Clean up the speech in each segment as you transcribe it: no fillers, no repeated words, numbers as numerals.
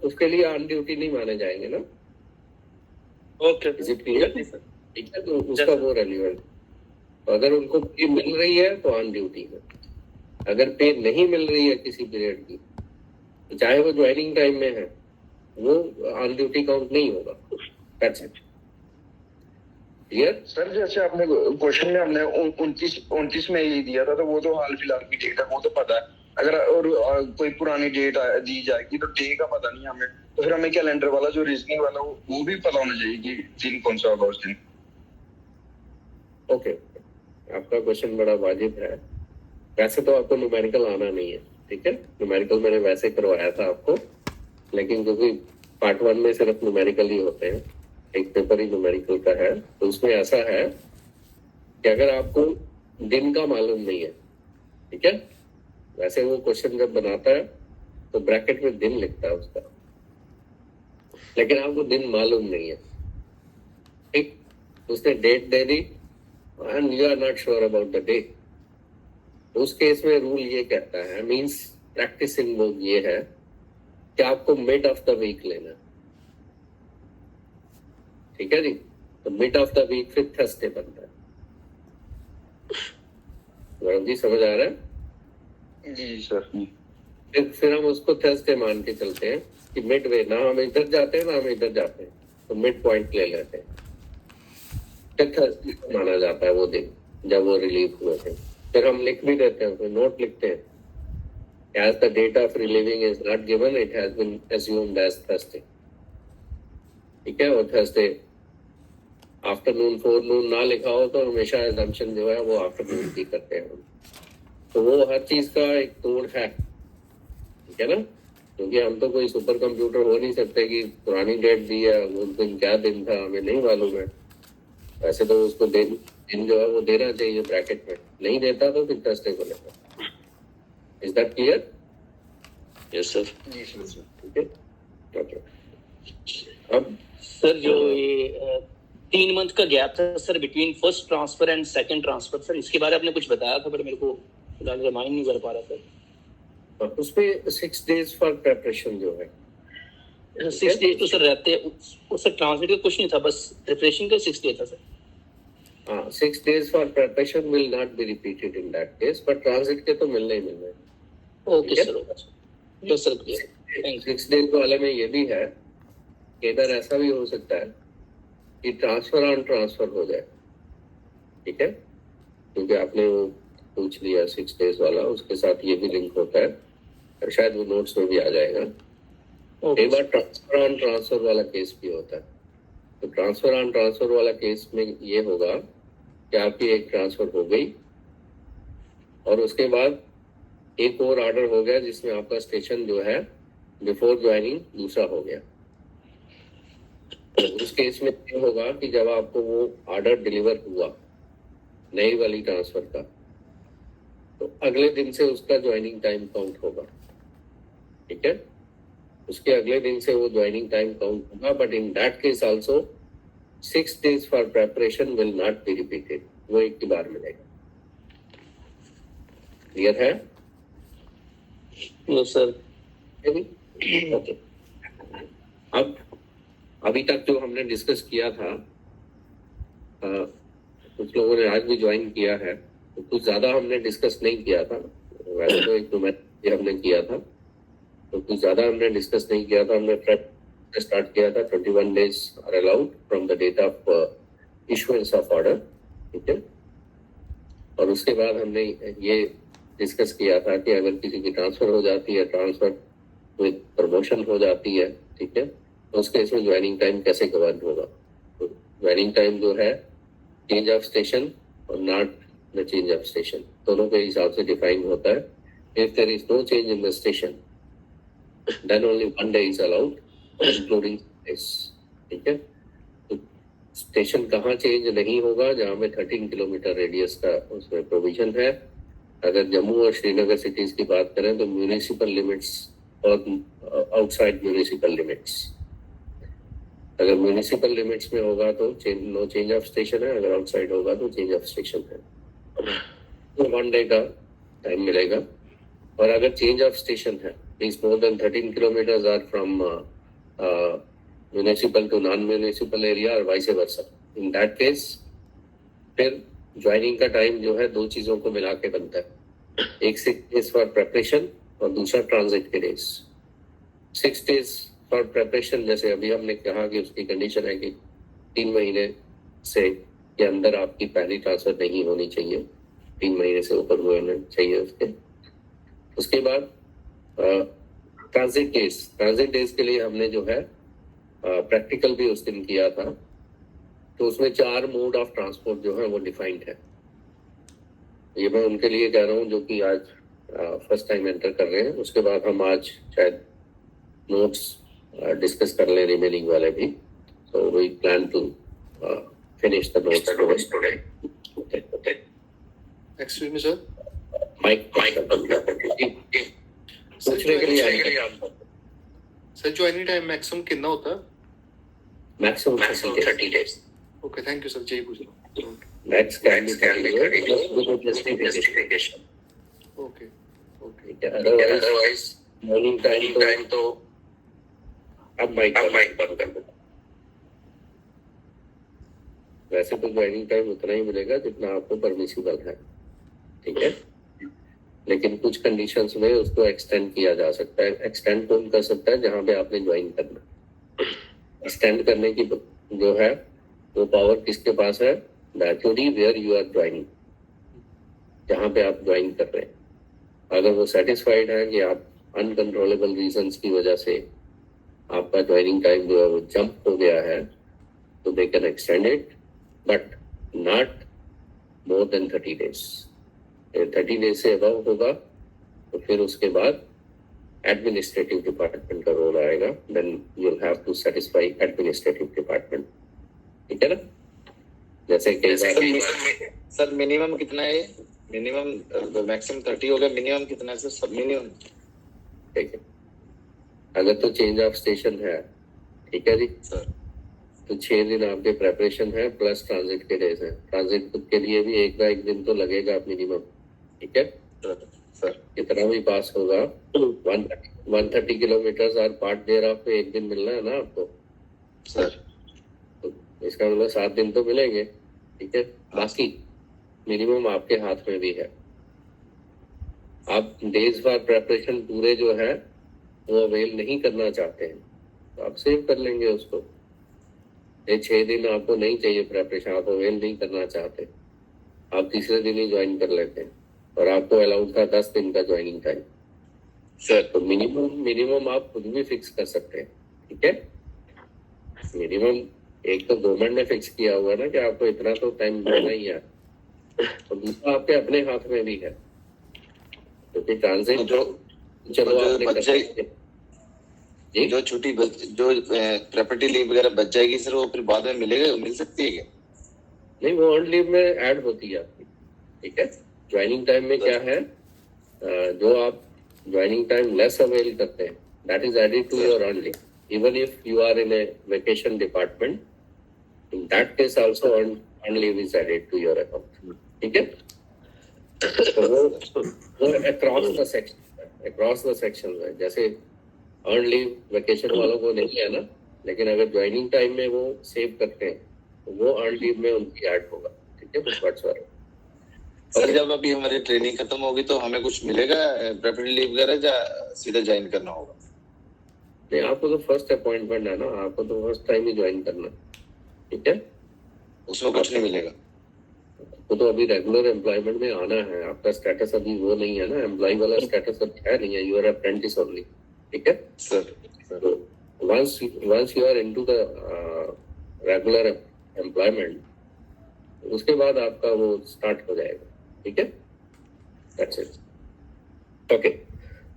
उसके लिए on duty नहीं माने जाएंगे ना। Okay, is it clear? ठीक है, तो उसका वो रेलिवेंट। तो अगर उनको पे मिल रही है तो ऑन ड्यूटी है, अगर पे नहीं मिल रही है किसी पीरियड की, तो चाहे वो ज्वाइनिंग टाइम में है, वो ऑन ड्यूटी काउंट नहीं होगा। That's it. क्लियर? सर जैसे आपने क्वेश्चन में हमने 29 में ही दिया था, तो वो तो हाल फिलहाल की डेट है, वो तो पता है। अगर और कोई पुरानी डेट दी जाएगी तो डे का पता नहीं हमें, तो फिर हमें कैलेंडर वाला जो रीजनिंग वाला वो भी पता होना चाहिए कि दिन कौन सा होगा उस दिन। ओके, आपका क्वेश्चन बड़ा वाजिब है। वैसे तो आपको न्यूमेरिकल आना नहीं है, ठीक है। न्यूमेरिकल मैंने वैसे करवाया था आपको, लेकिन क्योंकि पार्ट 1 में सिर्फ न्यूमेरिकल ही होते हैं, एक पेपर ही न्यूमेरिकल का है, तो उसमें ऐसा है कि अगर आपको दिन का मालूम नहीं है, ठीक है, वैसे वो क्वेश्चन जब बनाता है तो ब्रैकेट में दिन लिखता है उसका, लेकिन आपको दिन मालूम नहीं है, ठीक, उसने डेट दे दी and you are not sure about the day. उस केस में रूल ये कहता है, मींस प्रैक्टिस इन वो ये है कि आपको मिड ऑफ द वीक लेना, ठीक है जी। तो मिड ऑफ द वीक फिर थर्सडे बनता है। गौरव जी समझ आ रहा है? जी सर। फिर हम उसको थर्सडे मान के चलते हैं कि मिड वे, ना हम इधर जाते हैं ना हम इधर जाते हैं, तो मिड पॉइंट ले लेते हैं। फिर थर्सडे माना जाता है वो दिन जब वो रिलीव हुए थे। फिर हम लिख भी देते हैं, फिर नोट लिखते हैं, as the date of relieving is not given, it has been assumed as Thursday, ठीक है। और थर्सडे आफ्टरनून फोरनून ना लिखा हो तो हमेशा assumption जो है वो आफ्टरनून की करते हैं हम। तो वो हर चीज का एक तोड़ है, ठीक है ना, क्योंकि हम तो कोई सुपर कंप्यूटर हो नहीं सकते कि पुरानी डेट दी है, उस दिन क्या दिन था हमें नहीं मालूम है। वैसे तो उसको दिन जो है वो देना चाहिए ब्रैकेट में, नहीं देता तो फिर थर्सडे को लेता। Is that clear? Yes sir. जी सर। ठीक है, ओके। अब सर जो ये 3 मंथ का गैप था sir between first transfer and second transfer, sir इसके बारे में आपने कुछ बताया था बट मेरे को फिलहाल रिमाइंड नहीं कर पा रहा था। उसमें 6 days फॉर प्रिपरेशन जो है, 6 डेज तो सर रहते हैं, उससे ट्रांसलेट का कुछ नहीं था, बस प्रिपरेशन का 6 डे था sir. 6 days for preparation will not be repeated in that case, but transit के तो मिलने ही मिलने। ओके सर, होगा sir. Yes sir, clear, thank you. 6 days वाले में ये भी है कि इधर ऐसा भी हो सकता है कि ट्रांसफर ऑन ट्रांसफर हो जाए, ठीक है, क्योंकि आपने वो पूछ लिया 6 days वाला, उसके साथ ये भी लिंक होता है, और शायद वो नोट्स में भी आ जाएगा। कई बार ट्रांसफर ऑन ट्रांसफर वाला केस भी होता है। तो ट्रांसफर ऑन ट्रांसफर वाला केस में ये होगा कि आपकी एक ट्रांसफर हो गई और उसके बाद एक और ऑर्डर हो गया जिसमें आपका स्टेशन जो है बिफोर ज्वाइनिंग दूसरा हो गया। तो उस केस में ये होगा कि जब आपको वो ऑर्डर डिलीवर हुआ नई वाली ट्रांसफर का, तो अगले दिन से उसका ज्वाइनिंग टाइम काउंट होगा, ठीक है, उसके अगले दिन से वो ज्वाइनिंग टाइम काउंट होगा। But in that case also 6 days for preparation will not be repeated, वो एक ही बार मिलेगा। क्लियर है? Yes sir. ओके। अब अभी तक जो हमने डिस्कस किया था, कुछ लोगों ने आज भी ज्वाइन किया है, तो कुछ ज्यादा हमने डिस्कस नहीं किया था। वैसे तो एक ये हमने किया था, तो कुछ ज्यादा हमने डिस्कस नहीं किया था। हमने स्टार्ट किया था 21 days are allowed from the date of issuance of order, ठीक है। और उसके बाद हमने ये डिस्कस किया था कि अगर किसी की ट्रांसफर हो जाती है, ट्रांसफर विद प्रमोशन हो जाती है, ठीक है, तो उस केस में ज्वाइनिंग टाइम कैसे गवर्न होगा। तो ज्वाइनिंग टाइम जो है चेंज ऑफ स्टेशन और not the change of station, दोनों के हिसाब से डिफाइन होता है। If there is no change in the station then only 1 day is allowed including this, ठीक है। तो स्टेशन कहाँ चेंज नहीं होगा, जहाँ में 13 किलोमीटर रेडियस का उसमें प्रोविजन है। अगर जम्मू और श्रीनगर सिटीज की बात करें तो म्यूनिसिपल लिमिट्स और आउटसाइड म्यूनिसिपल लिमिट्स, अगर म्यूनिसिपल लिमिट्स में होगा तो नो चेंज ऑफ स्टेशन है, अगर आउटसाइड होगा तो चेंज ऑफ स्टेशन है। तो 1 day का टाइम मिलेगा। और अगर चेंज ऑफ स्टेशन है means more than 13 kilometers are from municipal to non-municipal area or vice versa. In that case, फिर ज्वाइनिंग का टाइम जो है दो चीजों को मिला के बनता है, एक 6 days फॉर प्रेपरेशन और दूसरा ट्रांजिट के डेज। 6 days फॉर प्रेपरेशन, जैसे अभी हमने कहा कि उसकी कंडीशन है कि 3 महीने से के अंदर आपकी पहली ट्रांसफर नहीं होनी चाहिए, 3 महीने से ऊपर होना चाहिए उसके बाद ट्रांजिट डेज के लिए हमने जो है प्रैक्टिकल भी उस दिन किया था, तो उसमें 4 मोड ऑफ ट्रांसपोर्ट जो है वो डिफाइंड है। ये मैं उनके लिए कह रहा हूँ जो कि आज फर्स्ट टाइम एंटर कर रहे हैं। उसके बाद हम आज शायद नोट्स डिस्कस कर लें रिमेनिंग वाले भी, so we plan to finish the notes today. Excuse me sir, mike पूछने के लिए सर ज्वाइनिंग टाइम मैक्सिमम कितना होता है? Maximum 30 days. Okay thank you sir, यही पूछ रहा हूँ। Max can be 30 days with justification. Okay okay Otherwise morning time तो अब माइक बंद कर दो। वैसे तो ज्वाइनिंग टाइम उतना ही मिलेगा जितना आपको परमिसिबल है, ठीक है, लेकिन कुछ कंडीशंस में उसको एक्सटेंड किया जा सकता है। एक्सटेंड कौन कर सकता है? जहां पे आपने ज्वाइन करना। एक्सटेंड करने की जो है वो पावर किसके पास है? That only where you are joining, जहां पे आप ज्वाइन कर रहे हैं। अगर वो सेटिस्फाइड है कि आप अनकंट्रोलेबल रीजंस की वजह से आपका ज्वाइनिंग टाइम जो है वो जंप हो गया है, तो they can extend it, but not more than 30 days। 30 days से अबव होगा तो फिर उसके बाद एडमिनिस्ट्रेटिव डिपार्टमेंट का रोल आएगा, then you will have to satisfy administrative department, ठीक है ना। जैसे कई बार सर मिनिमम कितना है? मिनिमम मैक्सिमम 30 हो गया, मिनिमम कितना है सर? सब मिनिमम ठीक है। अगर तो चेंज ऑफ स्टेशन है, ठीक है जी सर, तो 6 दिन आपके प्रेपरेशन है प्लस ट्रांजिट के डेज है। ट्रांजिट के लिए भी एक दिन तो लगेगा मिनिमम, ठीक है सर कितना भी पास होगा 130 किलोमीटर और पार्ट देर ऑफ पे एक दिन मिलना है ना आपको सर। तो इसका मतलब 7 दिन तो मिलेंगे, ठीक है। बाकी मिनिमम आपके हाथ में भी है। आप डेज फॉर प्रेपरेशन पूरे जो है वो अवेल नहीं करना चाहते हैं तो आप सेव कर लेंगे उसको। ये 6 दिन आपको नहीं चाहिए प्रेपरेशन, आप अवेल नहीं करना चाहते, आप तीसरे दिन ही ज्वाइन कर लेते हैं और आपको अलाउड था 10 दिन का ज्वाइनिंग टाइम सर। तो मिनिमम आप खुद भी फिक्स कर सकते हैं, ठीक है। मिनिमम एक तो गवर्नमेंट ने फिक्स किया हुआ ना कि आपको इतना तो टाइम देना ही है, और दूसरा आपके अपने हाथ में भी है, क्योंकि ट्रांजिट जो चलो आपने बच जाए, जी जो छुट्टी जो प्रॉपर्टी लीव वगैरह बच जाएगी सर, वो फिर बाद में मिलेगा, मिल सकती है क्या? नहीं, वो अर्न लीव में ऐड होती है आपकी, ठीक है। ज्वाइनिंग टाइम में क्या है, जो आप ज्वाइनिंग टाइम लेस अवेल करते हैं that is added to your earn leave, even if you are in a vacation department, in that case also earn leave is added to your account, ठीक है। तो वो अक्रॉस द सेक्शन है। जैसे earn leave vacation वालों को नहीं है ना, लेकिन अगर ज्वाइनिंग टाइम में वो सेव करते हैं तो वो अर्न लीव में उनकी ऐड होगा, ठीक है। व्हाट्सएवर सर जब अभी हमारी ट्रेनिंग खत्म होगी तो हमें कुछ मिलेगा प्रॉपर्टी लीव वगैरह, या सीधा ज्वाइन करना होगा? नहीं, आपको तो फर्स्ट अपॉइंटमेंट है ना, आपको तो फर्स्ट टाइम ही ज्वाइन करना, ठीक है। उसमें कुछ नहीं मिलेगा? आपको तो अभी रेगुलर एम्प्लॉयमेंट में आना है, आपका स्टेटस अभी वो नहीं है ना, एम्प्लॉय वाला स्टेटस अभी है नहीं है, यू आर अप्रेंटिस ओनली, ठीक है सर। तो once you are into the regular employment, उसके बाद आपका वो स्टार्ट हो जाएगा, ठीक है। That's it. Okay.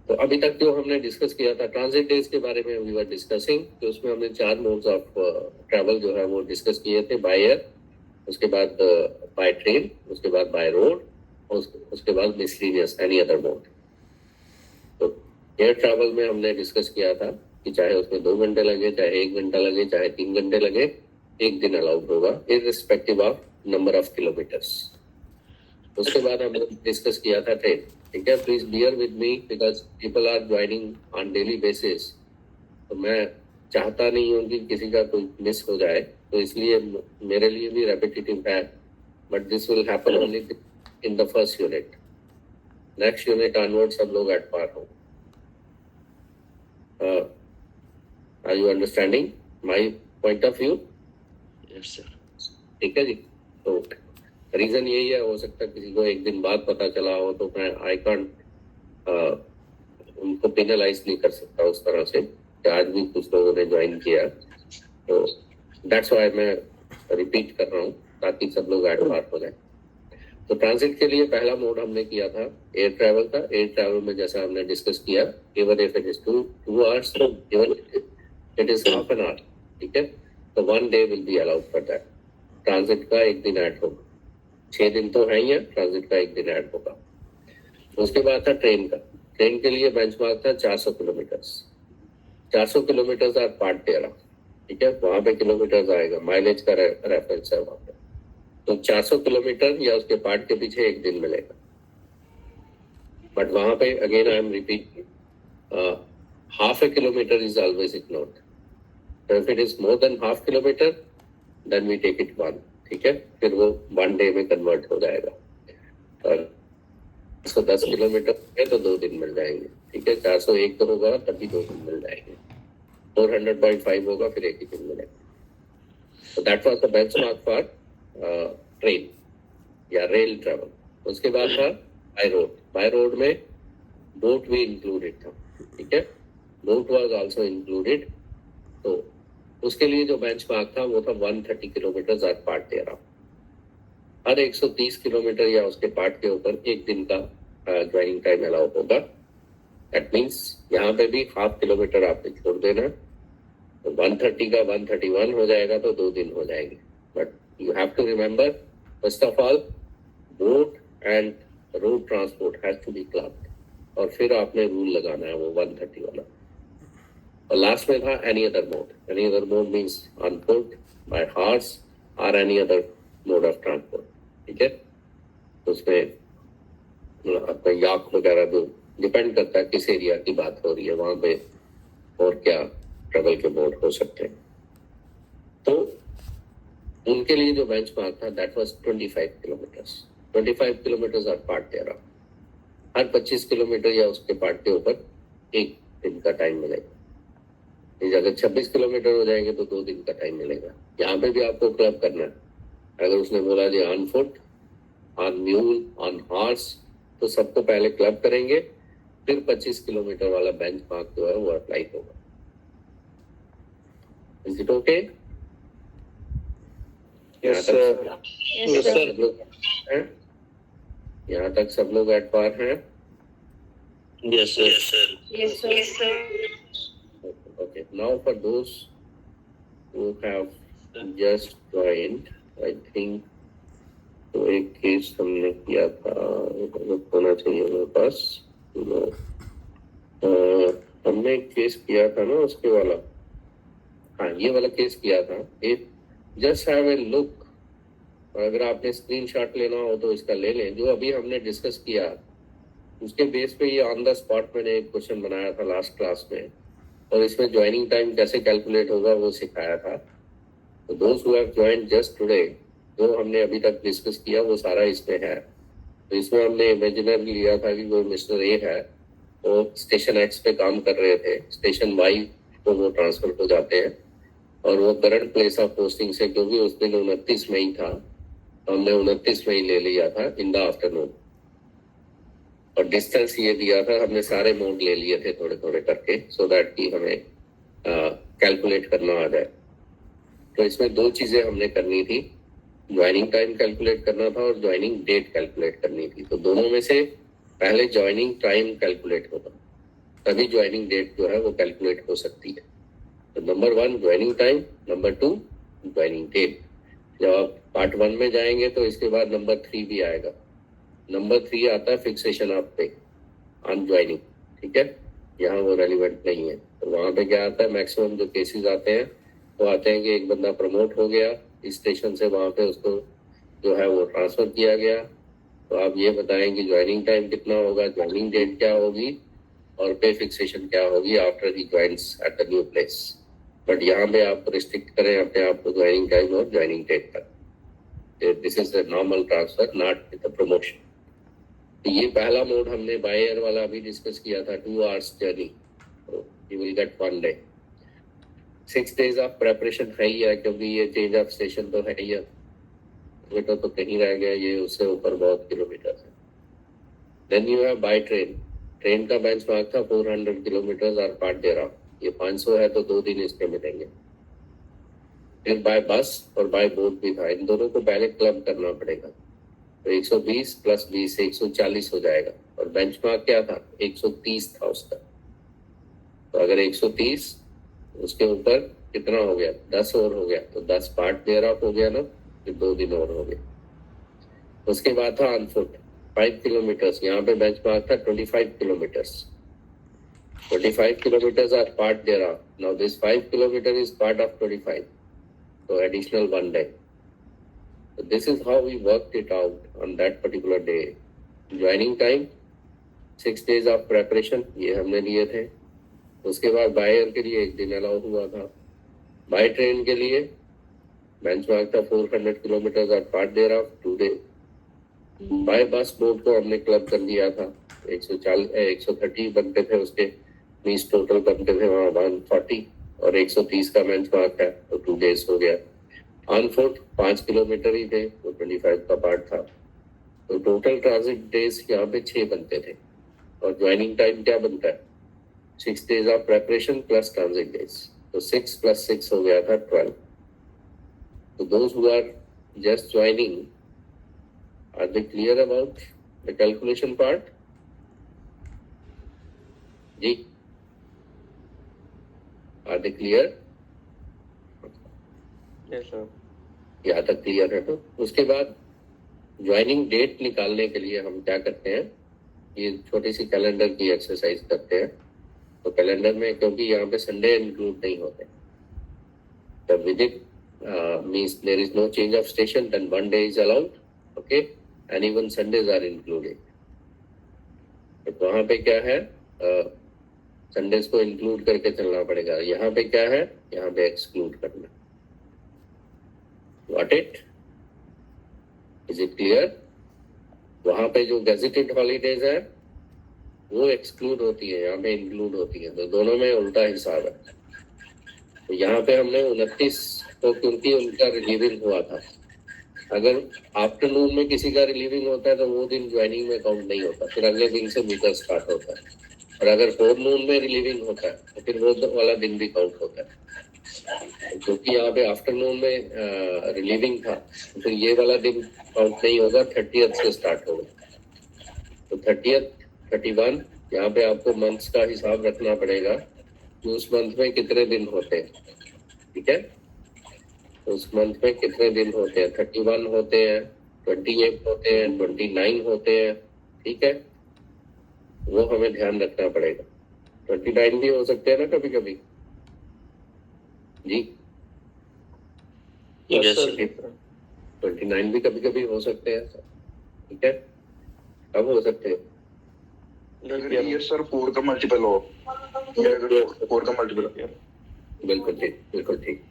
तो अभी तक जो हमने डिस्कस किया था ट्रांजिट डेज के बारे में, वी वर डिस्कसिंग, तो उसमें हमने 4 मोड्स ऑफ ट्रैवल जो है वो डिस्कस किए थे, बाय एयर, उसके बाद बाय ट्रेन, उसके बाद बाय रोड, और उसके बाद मिसलेनियस एनी अदर मोड। तो एयर ट्रैवल में हमने डिस्कस किया था कि चाहे उसमें 2 घंटे लगे, चाहे 1 घंटा लगे, चाहे 3 घंटे लगे, 1 दिन अलाउड होगा irrespective of number of kilometres. उसके बाद हमने डिस्कस किया था ट्रेन, ठीक है, please bear with me because people are joining on daily basis, तो मैं चाहता नहीं हूँ कि किसी का कोई मिस हो जाए, तो इसलिए मेरे लिए भी रेपिटेटिव है, but this will happen only in the first unit. Next unit onward सब लोग एट पार हो। Are you understanding my point of view? Yes sir. ठीक है जी। तो रीजन यही है, हो सकता है किसी को एक दिन बाद पता चला हो, तो मैं आई कांट उनको पेनलाइज नहीं कर सकता उस तरह से कि आज भी कुछ लोगों ने ज्वाइन किया, तो दैट्स व्हाई मैं रिपीट कर रहा हूँ ताकि सब लोग एट पार हो जाए। तो ट्रांजिट के लिए पहला मोड हमने किया था एयर ट्रैवल का। एयर ट्रैवल में जैसा हमने डिस्कस किया, even if it is 2 hours, even it is half an hour, ठीक है, तो 1 day will be allowed for that. Transit का 1 दिन ऐड होगा, 6 दिन तो है ही है, ट्रांजिट का 1 दिन ऐड होगा। उसके बाद था ट्रेन का। ट्रेन के लिए बेंचमार्क था 400 किलोमीटर। 400 किलोमीटर आर पार्ट 13, ठीक है, वहां पे किलोमीटर आएगा, माइलेज का रेफरेंस है वहां पे। तो 400 किलोमीटर या उसके पार्ट के पीछे 1 दिन मिलेगा, बट वहां पे again I am repeat, half a kilometer is always ignored. So if it is more than half kilometer, then we take it 1, ठीक है, फिर वो 1 day में कन्वर्ट हो जाएगा। और 110 किलोमीटर है तो 2 दिन मिल जाएंगे, ठीक है, 401 तो होगा तभी 2 दिन मिल जाएंगे, 400.5 होगा फिर 1 ही दिन मिलेगा। तो that was the benchmark for train या रेल ट्रेवल। उसके बाद था बाय रोड। बाय रोड में बोट भी इंक्लूडेड था, ठीक है, बोट वाज आल्सो इंक्लूडेड। तो उसके लिए जो बेंचमार्क था वो था 130 किलोमीटर एट पार्ट 13। हर 130 किलोमीटर या उसके पार्ट के ऊपर 1 दिन का ज्वाइनिंग टाइम अलाउ होगा। दैट मीन्स यहाँ पे भी हाफ किलोमीटर आपने छोड़ देना, तो 130 का 131 हो जाएगा, तो 2 दिन हो जाएंगे। But you have to remember, first of all boat and road transport has to be clubbed, और फिर आपने रूल लगाना है वो 130 वाला। और लास्ट में था any other mode. Any other mode means on foot, by horse और any other mode of transport, ठीक है। तो उसमें आपका याक वगैरह जो डिपेंड करता है किस एरिया की बात हो रही है, वहां पे और क्या ट्रेवल के मोड हो सकते हैं। तो उनके लिए जो बेंचमार्क था that was 25 kilometre. 25 kilometre are part 13। हर 25 किलोमीटर या उसके पार्ट के ऊपर 1 दिन का टाइम मिलेगा। अगर 26 किलोमीटर हो जाएंगे तो 2 दिन का टाइम मिलेगा। यहाँ पे भी आपको क्लब करना है। अगर उसने बोला जी on foot, on mule, on horse, तो सबको पहले क्लब करेंगे, फिर 25 किलोमीटर वाला बेंचमार्क जो है वो अप्लाई होगा। Is it okay? Yes sir. यहाँ तक सब लोग एट पार हैं? Yes sir. Yes, sir. Okay, now for those who have just joined, I think तो एक केस हमने किया था, होना चाहिए मेरे पास। हमने एक केस किया था ना उसके वाला, हाँ ये वाला केस किया था। If just have a look, अगर आपने स्क्रीनशॉट लेना हो तो इसका ले लें। जो अभी हमने डिस्कस किया उसके बेस पे ये ऑन द स्पॉट मैंने एक क्वेश्चन बनाया था लास्ट क्लास में, और इसमें ज्वाइनिंग टाइम कैसे कैलकुलेट होगा वो सिखाया था। तो दोस्त who have joined just today, जो हमने अभी तक डिस्कस किया वो सारा इसमें है। तो इसमें हमने इमेजिनरी लिया था कि वो मिस्टर ए है, वो स्टेशन एक्स पे काम कर रहे थे, स्टेशन वाई को वो ट्रांसफर हो जाते हैं, और वो करंट प्लेस ऑफ पोस्टिंग से, क्योंकि उस दिन 29 मई था, तो हमने 29 मई ले लिया था इन द आफ्टरनून। और डिस्टेंस ये दिया था, हमने सारे मोड ले लिए थे थोड़े थोड़े करके, सो दैट कि हमें कैलकुलेट करना आ जाए। तो इसमें 2 चीजें हमने करनी थी, ज्वाइनिंग टाइम कैलकुलेट करना था और ज्वाइनिंग डेट कैलकुलेट करनी थी। तो दोनों में से पहले ज्वाइनिंग टाइम कैलकुलेट होगा, तभी ज्वाइनिंग डेट जो है वो कैलकुलेट हो सकती है। तो number 1 joining time, number 2 joining date. जब आप पार्ट 1 में जाएंगे तो इसके बाद नंबर 3 भी आएगा। नंबर 3 आता है फिक्सेशन ऑफ पे ऑन ज्वाइनिंग, ठीक है, यहाँ वो रेलिवेंट नहीं है। तो वहाँ पे क्या आता है, मैक्सिमम जो केसेस आते हैं वो आते हैं कि एक बंदा प्रमोट हो गया इस स्टेशन से, वहाँ पे उसको जो है वो ट्रांसफर किया गया, तो आप ये बताएं कि ज्वाइनिंग टाइम कितना होगा, ज्वाइनिंग डेट क्या होगी और पे फिक्सेशन क्या होगी after he joins at the new place. But यहाँ पे आप रिस्ट्रिक्ट करें अपने आप को ज्वाइनिंग टाइम और ज्वाइनिंग डेट तक। This is the normal transfer, not the promotion. तो ये पहला मोड हमने बाय एयर वाला भी डिस्कस किया था, 2 hours journey, you will get 1 day। 6 days of preparation है ही है, क्योंकि ये चेंज ऑफ स्टेशन तो है ही है, किलोमीटर तो कहीं रह गया, ये उससे ऊपर बहुत किलोमीटर है। Then you have by train. Train का बेंचमार्क था 400 किलोमीटर और पार्ट दे रहा, ये 500 है तो 2 दिन इसके मिलेंगे। फिर बाय बस और बाय बोट भी था, इन दोनों को पहले क्लब करना पड़ेगा। तो 120 + 20 140 हो जाएगा, और बेंचमार्क क्या था, 130 था उसका। तो अगर 130 उसके ऊपर कितना हो गया, 10 और हो गया, तो 10 पार्ट देयर ऑफ हो गया ना, फिर 2 दिन और हो गए। उसके बाद था ऑन फुट 5 किलोमीटर्स, यहाँ पे बेंचमार्क था 25 kilometres. 25 kilometers are part thereof. Now this 5 kilometer is part of 25, so additional 1 day. So this is how we worked it out on that particular day. Joining time 6 days of preparation, ये हमने लिए थे। उसके बाद by air के लिए 1 दिन allow हुआ था। बाय ट्रेन के लिए बेंचमार्क था 400 किलोमीटर और पार्ट thereof 2 day। बाय बस बोट को हमने क्लब कर दिया था, 130 बनते थे उसके, मीन्स टोटल बनते थे वहाँ 140, और 130 का बेंचमार्क है तो 2 days हो गया। ऑन फुट 5 किलोमीटर ही थे, तो 25 का पार्ट था। तो टोटल ट्रांजिट डेज यहाँ पे 6 बनते थे, और ज्वाइनिंग टाइम क्या बनता है, 6 days of preparation plus transit days, तो 6 + 6 हो गया था 12। तो those who are just joining, are they clear about the calculation part? जी, are they clear? Yes sir. यहाँ तक क्लियर है। तो उसके बाद ज्वाइनिंग डेट निकालने के लिए हम क्या करते हैं, ये छोटी सी कैलेंडर की एक्सरसाइज करते हैं। तो कैलेंडर में क्योंकि यहाँ पे संडे इंक्लूड नहीं होते, the visit means there is no change of station, then 1 day is allowed, okay, and even Sundays are included. तो वहाँ पे क्या है, संडेज को इंक्लूड करके चलना पड़ेगा। यहाँ पे क्या है, यहाँ पे एक्सक्लूड करना। Got it? Is it clear? वहाँ पे जो गैजेटेड हॉलीडेज है वो एक्सक्लूड होती है, यहाँ पे इंक्लूड होती है, तो दोनों में उल्टा हिसाब है। तो यहाँ पे हमने 29 को, क्योंकि उनका रिलीविंग हुआ था, अगर आफ्टरनून में किसी का रिलीविंग होता है तो वो दिन ज्वाइनिंग में काउंट नहीं होता, फिर अगले दिन से मीटर स्टार्ट होता है। और अगर फोरनून में रिलीविंग होता है तो फिर वो वाला दिन भी काउंट होता है। क्योंकि यहाँ पे आफ्टरनून में रिलीविंग था, तो फिर ये वाला दिन काउंट नहीं होगा, 30th से स्टार्ट होगा। तो 30th 31 यहाँ पे आपको मंथ्स का हिसाब रखना पड़ेगा कि उस मंथ में कितने दिन होते हैं, ठीक है। उस मंथ में कितने दिन होते हैं, 31 होते हैं, 28 होते हैं, 29 होते हैं, ठीक है, वो हमें ध्यान रखना पड़ेगा। 29 भी हो सकते हैं ना कभी कभी, जी। Yes, sir. 29 भी कभी कभी हो सकते हैं, ठीक है। अब हो सकते हैं अगर ईयर सर 4 का मल्टीपल हो, या अगर 4 का मल्टीपल हो, बिल्कुल ठीक, बिल्कुल ठीक।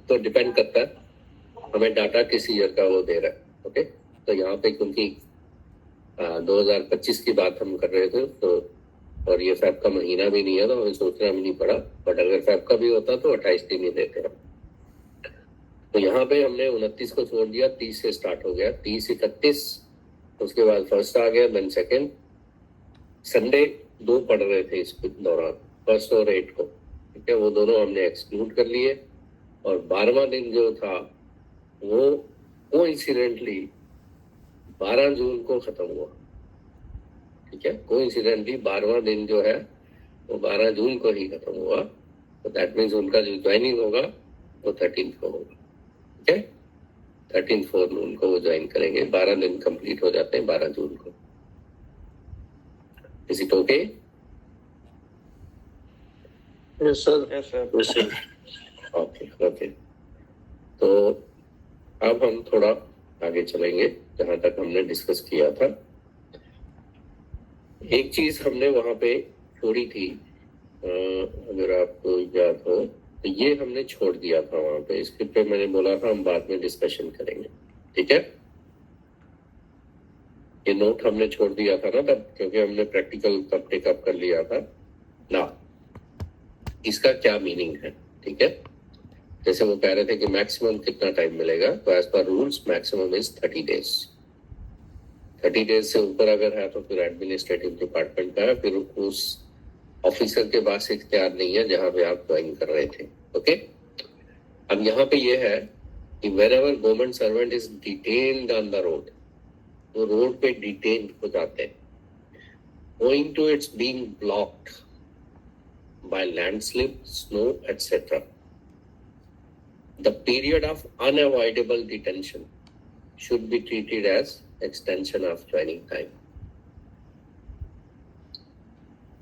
तो डिपेंड करता है हमें डाटा किस ईयर का वो दे रहा है, ओके। तो यहाँ पे क्योंकि 2025 की बात हम कर रहे थे, तो और ये फैब का महीना भी नहीं है, तो हमें सोचना भी नहीं पड़ा। बट अगर फैब का भी होता तो 28 दिन ही देते हम। तो यहाँ पे हमने 29 को छोड़ दिया, 30 से स्टार्ट हो गया, 30 31, उसके बाद फर्स्ट आ गया, देन सेकेंड। संडे 2 पढ़ रहे थे इस दौरान, 1 और 8 को, ठीक है, वो दोनों हमने एक्सक्लूड कर लिए। और 12वां दिन जो था वो कोइंसिडेंटली 12 जून को खत्म हुआ, ठीक है। कोइंसिडेंटली 12वां दिन जो है वो 12 जून को ही खत्म हुआ। तो दैट मीन्स उनका जो ज्वाइनिंग होगा वो 13th को होगा, ठीक है। 13th फोरनून को वो ज्वाइन करेंगे, 12 दिन कंप्लीट हो जाते हैं 12 जून को। Is it okay? Yes, sir. Yes sir. Yes, sir. Okay okay. तो अब हम थोड़ा आगे चलेंगे जहां तक हमने डिस्कस किया था। एक चीज हमने वहां पे छोड़ी थी, अगर आपको याद हो तो ये हमने छोड़ दिया था वहां पे। इसके पे मैंने बोला था हम बाद में डिस्कशन करेंगे, ठीक है। ये नोट हमने छोड़ दिया था ना तब, क्योंकि हमने प्रैक्टिकल तब टेकअप कर लिया था ना। इसका क्या मीनिंग है, ठीक है। जैसे वो कह रहे थे कि मैक्सिमम कितना टाइम मिलेगा, तो as per rules maximum is 30 days. 30 days से ऊपर अगर है तो फिर एडमिनिस्ट्रेटिव डिपार्टमेंट का है, फिर उस ऑफिसर के पास इख्तियार नहीं है जहां पे आप ज्वाइन कर रहे थे, ओके। अब यहाँ पे ये है कि whenever government servant is detained on the road, वो रोड पे डिटेन्ड हो जाते हैं owing to its being blocked by landslip, snow, etc. The period of unavoidable detention should be treated as extension of joining time.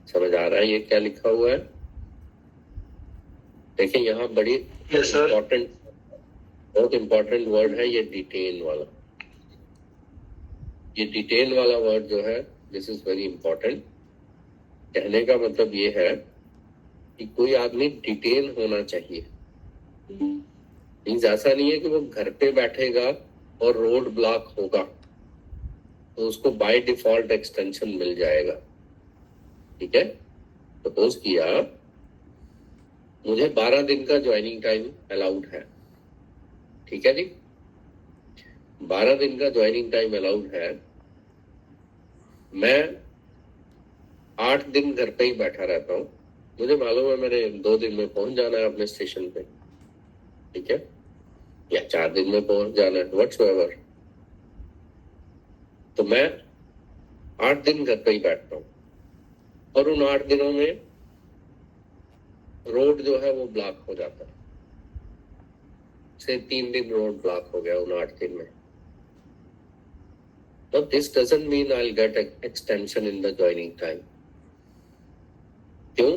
समझ आ रहा है ये क्या लिखा हुआ है? देखिए यहाँ बड़ी Yes, sir. बहुत इंपॉर्टेंट वर्ड है ये डिटेन वाला। ये डिटेन वाला वर्ड जो है, दिस इज वेरी इंपॉर्टेंट। कहने का मतलब ये है कि कोई आदमी डिटेन होना चाहिए। मीन्स ऐसा नहीं है कि वो घर पे बैठेगा और रोड ब्लॉक होगा तो उसको बाय डिफॉल्ट एक्सटेंशन मिल जाएगा, ठीक है। सपोज किया मुझे 12 दिन का ज्वाइनिंग टाइम अलाउड है, ठीक है जी। 12 दिन का ज्वाइनिंग टाइम अलाउड है, मैं 8 दिन घर पे ही बैठा रहता हूँ। मुझे मालूम है मैंने 2 दिन में पहुंच जाना है अपने स्टेशन पे, ठीक है, या 4 दिन में पहुंच जाना है, व्हाटसोएवर। तो मैं 8 दिन घर पे ही बैठता हूँ और उन 8 दिनों में रोड जो है वो ब्लॉक हो जाता है। से 3 दिन रोड ब्लॉक हो गया उन 8 दिन में। But this doesn't mean I'll get an extension in the joining time. क्यों?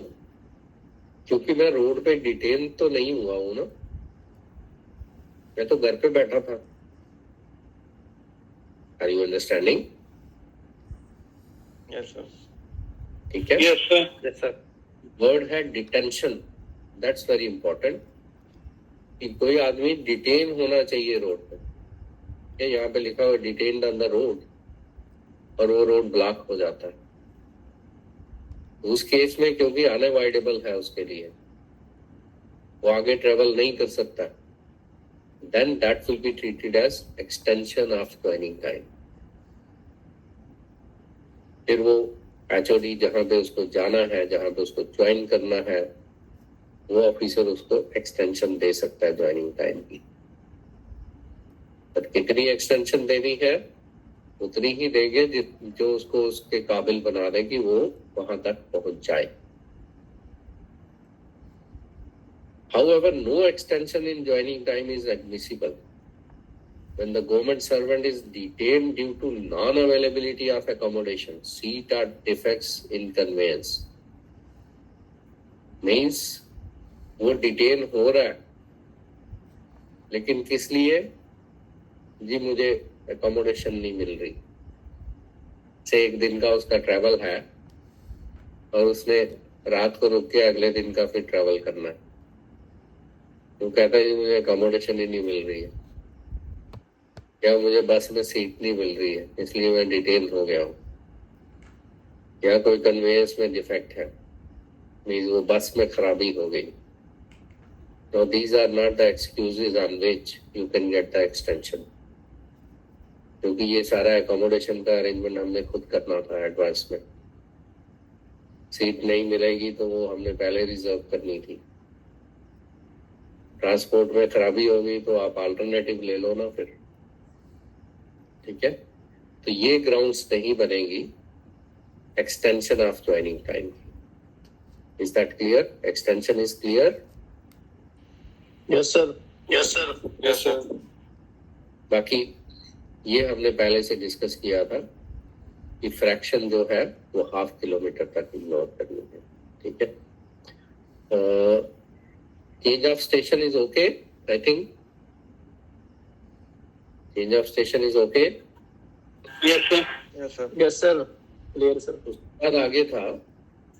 क्योंकि मैं रोड पे डिटेन तो नहीं हुआ हूं ना, मैं तो घर पे बैठा था। Are you understanding? Yes, sir. ठीक है? Yes, sir. Yes, sir. Word है डिटेंशन, दैट्स वेरी इंपॉर्टेंट। कि कोई आदमी डिटेन होना चाहिए रोड पे। ये यहाँ पे लिखा हुआ डिटेन्ड ऑन द रोड और वो रोड ब्लॉक हो जाता है। उस केस में क्योंकि अनअवॉइडेबल है उसके लिए, वो आगे ट्रेवल नहीं कर सकता, then that will be treated as extension of joining time. फिर वो एचओडी जहां पे उसको जाना है, जहां पे उसको ज्वाइन करना है, वो ऑफिसर उसको एक्सटेंशन दे सकता है ज्वाइनिंग टाइम की। पर कितनी एक्सटेंशन देनी है उतनी ही देंगे जो उसको उसके काबिल बना दे कि वो वहां तक पहुंच जाए। However, no extension in joining time is admissible when the government servant is detained due to non-availability of accommodation, seat or defects in conveyance. Means वो डिटेन हो रहा है, लेकिन किस लिए? जी मुझे एकोमोडेशन नहीं मिल रही। से 1 दिन का उसका ट्रैवल है और उसने रात को रुक के अगले दिन का फिर ट्रैवल करना है। वो कहता है मुझे एकोमोडेशन ही नहीं मिल रही है, या मुझे बस में सीट नहीं मिल रही है इसलिए मैं डिटेन हो गया हूँ, या कोई कन्वेयंस में डिफेक्ट है, मीन्स वो बस में खराबी हो गई। Now these are not the excuses on which you can get the extension. क्योंकि ये सारा एकोमोडेशन का अरेंजमेंट हमने खुद करना था एडवांस में। सीट नहीं मिलेगी तो वो हमने पहले रिजर्व करनी थी। ट्रांसपोर्ट में खराबी होगी तो आप अल्टरनेटिव ले लो ना फिर, ठीक है। तो ये ग्राउंड्स नहीं बनेगी extension of joining time. Is that clear? Extension is clear? Yes, sir. Yes, sir. Yes, sir. बाकी ये हमने पहले से डिस्कस किया था कि फ्रैक्शन जो है वो 1/2 किलोमीटर तक इग्नोर करनी है, ठीक है। Change of station is okay, I think change of station is okay. Yes sir. Yes sir, clear sir. उसके बाद आगे था,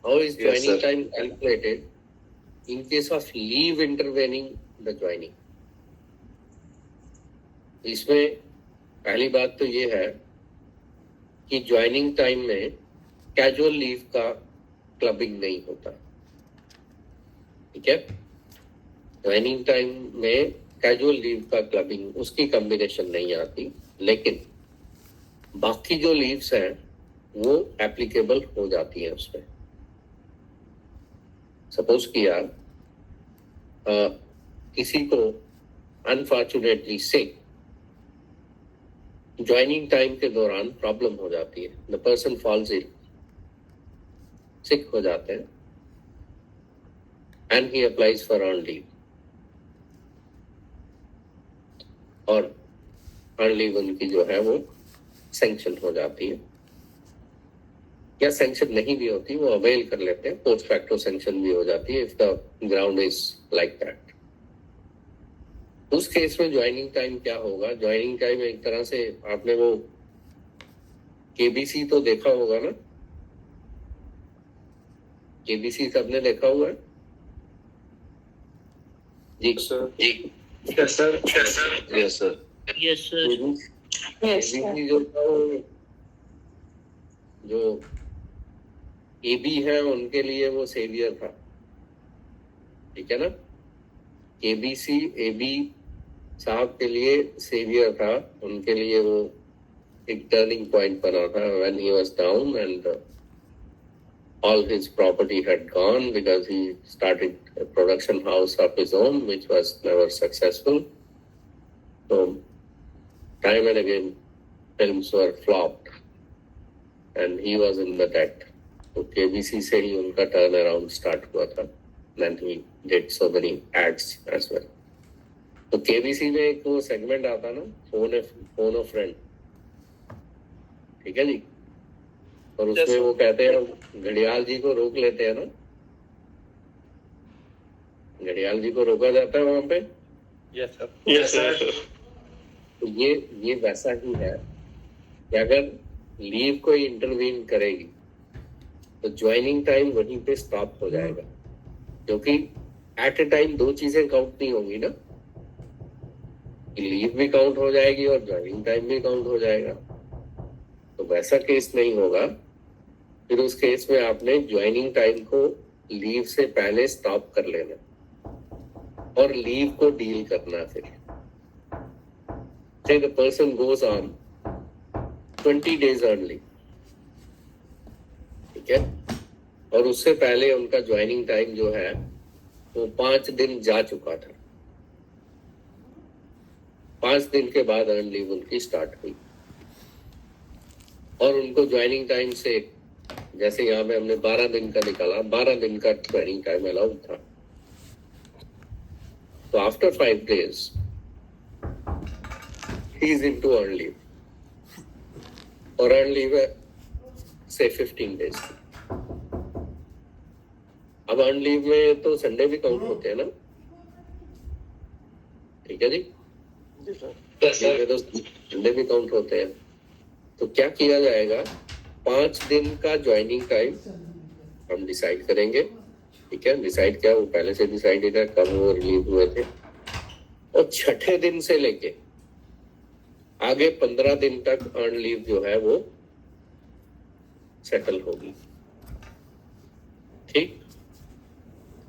how is Yes, joining sir. Time calculated in case of leave intervening the joining. इसमें पहली बात तो ये है कि ज्वाइनिंग टाइम में कैजुअल लीव का क्लबिंग नहीं होता. ठीक है, ज्वाइनिंग टाइम में कैजुअल लीव का क्लबिंग, उसकी कॉम्बिनेशन नहीं आती. लेकिन बाकी जो लीव्स हैं वो एप्लीकेबल हो जाती हैं उसमें. सपोज किया किसी को अनफॉर्चुनेटली सिक ज्वाइनिंग टाइम के दौरान प्रॉब्लम हो जाती है, द पर्सन फॉल्स इल, सिक हो जाते हैं, and he applies for earn leave, और अर्न लीव उनकी जो है वो सैंक्शन हो जाती है, या सैंक्शन नहीं भी होती, वो अवेल कर लेते हैं, पोस्ट फैक्टो सैंक्शन भी हो जाती है if the ground is like that. उस केस में ज्वाइनिंग टाइम क्या होगा? ज्वाइनिंग टाइम एक तरह से, आपने वो केबीसी तो देखा होगा ना, केबीसी सबने देखा हुआ है जी. जी yes sir. Yes, sir. Yes sir. KBC जो था वो, जो एबी है उनके लिए वो सेवियर था. ठीक है ना, केबीसी एबी साहब के लिए सेवियर था, उनके लिए वो एक टर्निंग पॉइंट बना था when he was down and all his property had gone because he started a production house of his own which was never successful. So time and again films were flopped and he was in the debt. तो KBC से ही उनका turn around start हुआ था. Then he did so many ads as well. तो KBC में एक वो segment आता ना, फोन ऑफ फ्रेंड. ठीक है जी, और उसमें वो कहते हैं घड़ियाल जी को रोक लेते हैं ना, घड़ियाल जी को रोका जाता है वहां पे. Yes sir. Yes sir. तो ये वैसा ही है कि अगर लीव कोई इंटरवीन करेगी तो ज्वाइनिंग टाइम वहीं पे स्टॉप हो जाएगा, क्योंकि एट ए टाइम दो चीजें काउंट नहीं होंगी ना, लीव भी काउंट हो जाएगी और ज्वाइनिंग टाइम भी काउंट हो जाएगा. तो वैसा केस नहीं होगा. फिर उस केस में आपने ज्वाइनिंग टाइम को लीव से पहले स्टॉप कर लेना और लीव को डील करना. फिर say the person goes on 20 days early, ठीक है, और उससे पहले उनका ज्वाइनिंग टाइम जो है वो 5 दिन जा चुका था. 5 दिन के बाद अर्न लीव उनकी स्टार्ट हुई और उनको ज्वाइनिंग टाइम से, जैसे यहाँ पे हमने 12 दिन का निकाला, 12 दिन का ज्वाइनिंग टाइम अलाउड था. तो after 5 days he is into earn leave, और earn leave है say 15 days. अब earn leave में तो संडे भी काउंट होते हैं ना. ठीक है जी, तो संडे भी काउंट होते हैं. तो क्या किया जाएगा, 5 दिन का ज्वाइनिंग टाइम हम डिसाइड करेंगे. ठीक है, डिसाइड क्या, वो पहले से डिसाइडेड है कब वो रिलीव हुए थे, और 6ठे दिन से लेके आगे 15 दिन तक अर्न लीव जो है वो सेटल होगी. ठीक,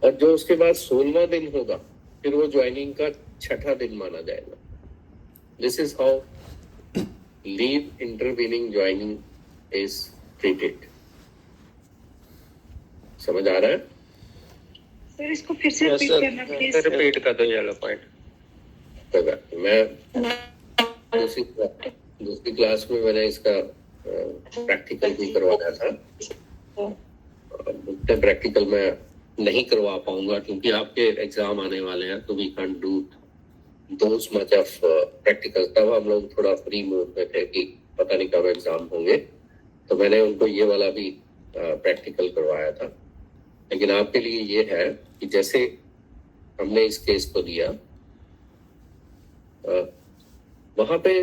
और जो उसके बाद 16वां दिन होगा फिर वो ज्वाइनिंग का 6ठा दिन माना जाएगा. This is how leave intervening joining is treated. समझ आ रहा है? सर इसको फिर से रिपीट करना प्लीज. रिपीट कर दो ये वाला पॉइंट. मैं दूसरी क्लास में मैंने इसका प्रैक्टिकल भी करवाया था. उतना प्रैक्टिकल मैं नहीं करवा पाऊंगा क्योंकि आपके एग्जाम आने वाले हैं, तो we can do those much of practical. तब हम लोग थोड़ा फ्री मूड में थे कि पता नहीं कब एग्जाम होंगे, तो मैंने उनको ये वाला भी प्रैक्टिकल करवाया था. लेकिन आपके लिए ये है कि जैसे हमने इस केस को दिया, वहां पे